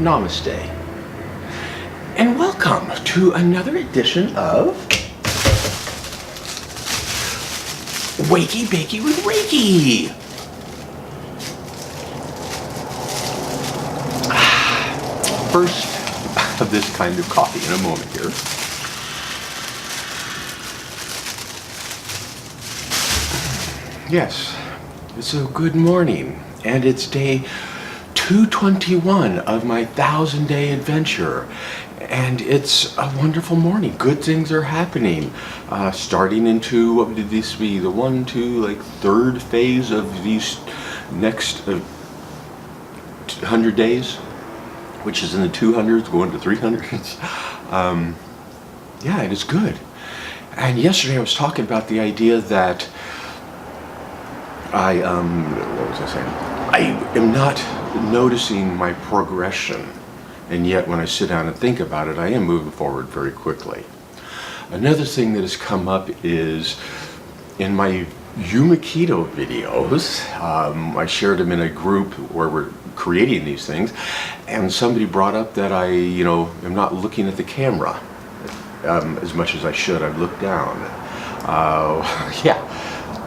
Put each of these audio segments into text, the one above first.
Namaste. And welcome to another edition of Wakey Bakey with Reiki. First of this kind of coffee in a moment here. Yes, so good morning, and it's day 221 of my 1,000-day adventure, and it's a wonderful morning. Good things are happening. Starting into, what did this be, the third phase of these next 100 days, which is in the 200s, going to 300s. Yeah, it is good. And yesterday I was talking about the idea that what was I saying? I am not noticing my progression, and yet when I sit down and think about it, I am moving forward very quickly. Another thing that has come up is in my Yumakito videos, I shared them in a group where we're creating these things, and somebody brought up that I, am not looking at the camera as much as I should. I've looked down. Yeah.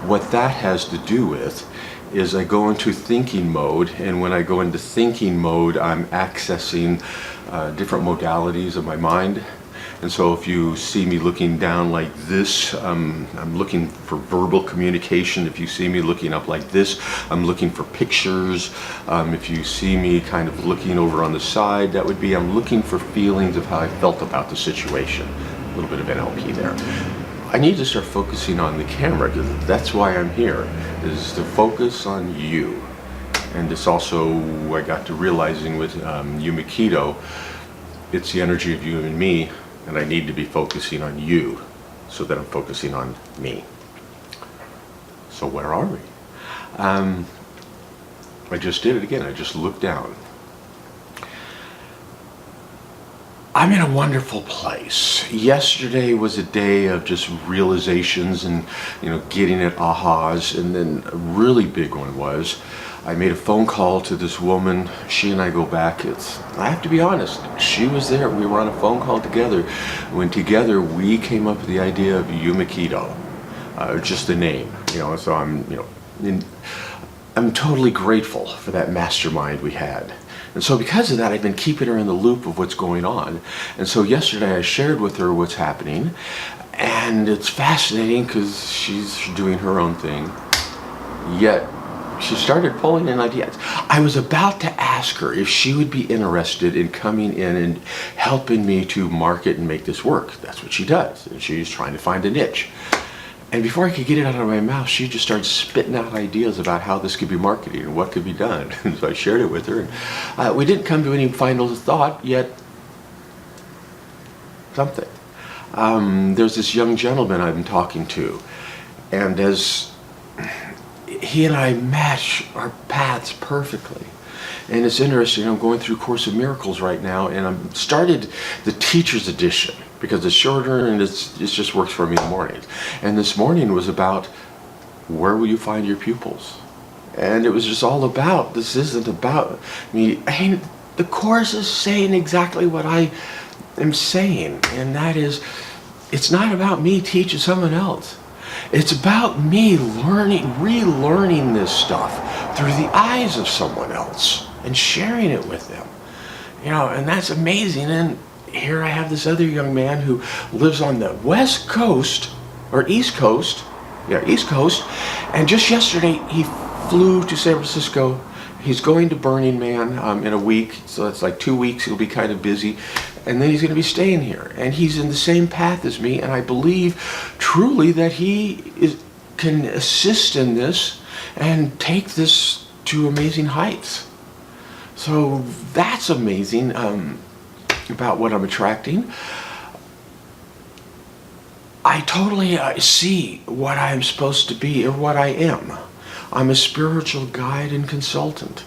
What that has to do with is I go into thinking mode, and when I go into thinking mode, I'm accessing different modalities of my mind. And so if you see me looking down like this, I'm looking for verbal communication. If you see me looking up like this, I'm looking for pictures. If you see me kind of looking over on the side, that would be I'm looking for feelings of how I felt about the situation. A little bit of NLP there. I need to start focusing on the camera, because that's why I'm here, is to focus on you. And it's also, I got to realizing with Yumakito, it's the energy of you and me, and I need to be focusing on you so that I'm focusing on me. So where are we? I just did it again. I just looked down. I'm in a wonderful place. Yesterday was a day of just realizations and, getting at ahas. And then a really big one was, I made a phone call to this woman. She and I go back. I have to be honest, she was there. We were on a phone call together. When together we came up with the idea of Yumakito, just the name. So I'm totally grateful for that mastermind we had. And so because of that, I've been keeping her in the loop of what's going on. And so yesterday I shared with her what's happening. And it's fascinating because she's doing her own thing. Yet she started pulling in ideas. I was about to ask her if she would be interested in coming in and helping me to market and make this work. That's what she does. And she's trying to find a niche. And before I could get it out of my mouth, she just started spitting out ideas about how this could be marketed and what could be done. And so I shared it with her. And we didn't come to any final thought, yet something. There's this young gentleman I've been talking to. And as he and I match our paths perfectly. And it's interesting, I'm going through Course of Miracles right now, and I've started the Teacher's Edition because it's shorter and it just works for me in the mornings. And this morning was about, where will you find your pupils? And it was just all about, this isn't about me. The Course is saying exactly what I am saying, and that is, it's not about me teaching someone else. It's about me relearning this stuff through the eyes of someone else and sharing it with them. And that's amazing. And here I have this other young man who lives on the West Coast, or East Coast. Yeah, East Coast. And just yesterday he flew to San Francisco. He's going to Burning Man in a week. So that's like 2 weeks. He'll be kind of busy. And then he's going to be staying here. And he's in the same path as me. And I believe truly that he can assist in this and take this to amazing heights. So that's amazing about what I'm attracting. I totally see what I'm supposed to be, or what I am. I'm a spiritual guide and consultant.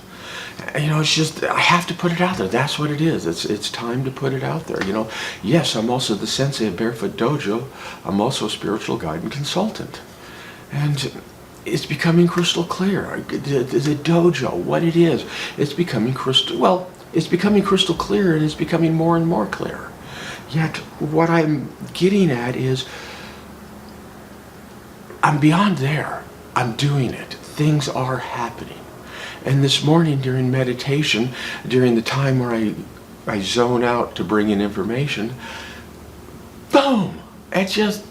It's just, I have to put it out there. That's what it is. It's time to put it out there. Yes, I'm also the sensei of Barefoot Dojo. I'm also a spiritual guide and consultant. And it's becoming crystal clear. The dojo, what it is, it's becoming crystal, well, It's becoming crystal clear, and it's becoming more and more clear. Yet what I'm getting at is I'm beyond there. I'm doing it. Things are happening. And this morning during meditation, during the time where I zone out to bring in information, boom! It's just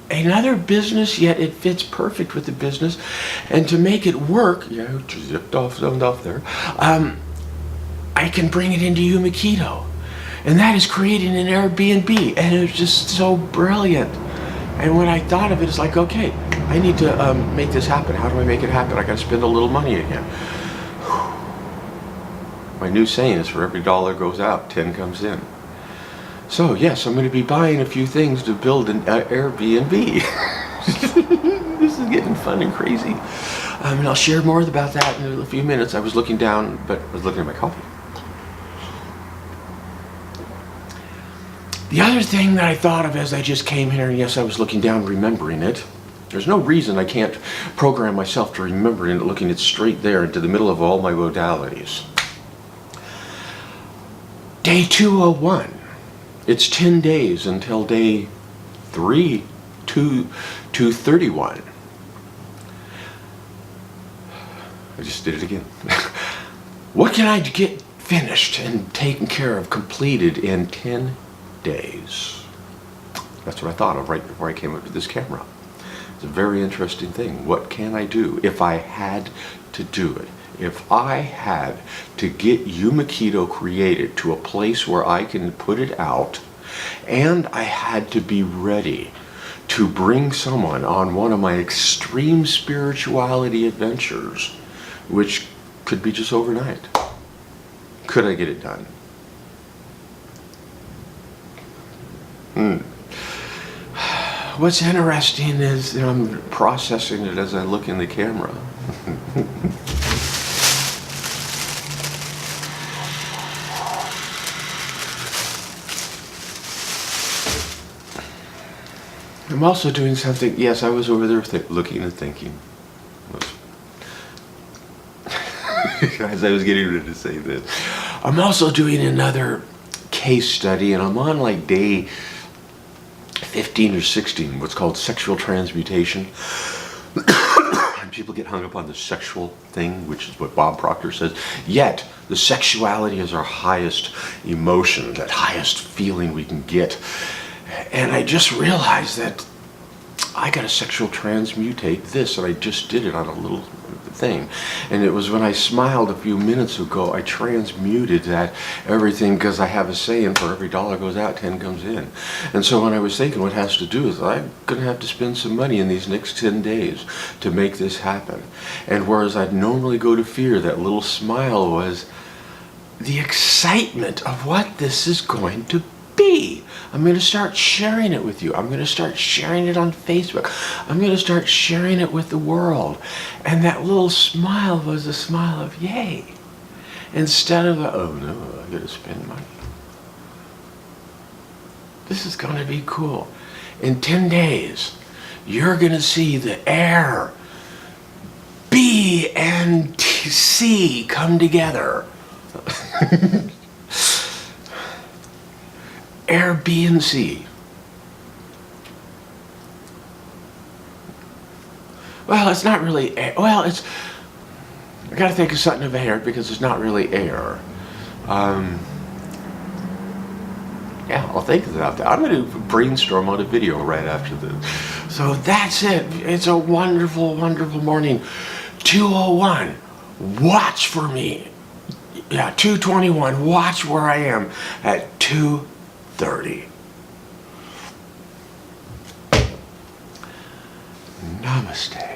another business, yet it fits perfect with the business. And to make it work, zoned off there, I can bring it into Yumakito. And that is creating an Air B&B. And it was just so brilliant. And when I thought of it, it's like, okay, I need to make this happen. How do I make it happen? I got to spend a little money again. My new saying is, for every dollar goes out, 10 comes in. So yes, I'm going to be buying a few things to build an Airbnb. This is getting fun and crazy. And I'll share more about that in a few minutes. I was looking down, but I was looking at my coffee. The other thing that I thought of as I just came here, and yes, I was looking down, remembering it. There's no reason I can't program myself to remember it, looking it straight there into the middle of all my modalities. Day 201. It's 10 days until day 231. I just did it again. What can I get finished and taken care of, completed in 10 days? That's what I thought of right before I came up to this camera. It's a very interesting thing. What can I do if I had to do it? If I had to get Yumakito created to a place where I can put it out, and I had to be ready to bring someone on one of my extreme spirituality adventures, which could be just overnight, could I get it done? What's interesting is I'm processing it as I look in the camera. I'm also doing something. Yes, I was over there looking and thinking. As I was getting ready to say this, I'm also doing another case study, and I'm on like day 15 or 16, what's called sexual transmutation. And people get hung up on the sexual thing, which is what Bob Proctor says. Yet, the sexuality is our highest emotion, that highest feeling we can get. And I just realized that I got to sexual transmutate this, and I just did it on a little thing. And it was when I smiled a few minutes ago, I transmuted that everything, because I have a saying, for every dollar goes out, 10 comes in. And so when I was thinking what has to do is I'm going to have to spend some money in these next 10 days to make this happen. And whereas I'd normally go to fear, that little smile was the excitement of what this is going to be. I'm going to start sharing it with you. I'm going to start sharing it on Facebook. I'm going to start sharing it with the world. And that little smile was a smile of yay. Instead of a, oh no, I got to spend money. This is going to be cool. In 10 days, you're going to see the Air B and C come together. Air B&C. Well, it's not really air. Well, it's, I gotta think of something of air because it's not really air. Yeah, I'll think about that. I'm gonna brainstorm on a video right after this. So that's it. It's a wonderful, wonderful morning. 201, watch for me. Yeah, 221, watch where I am at 2:30. Namaste.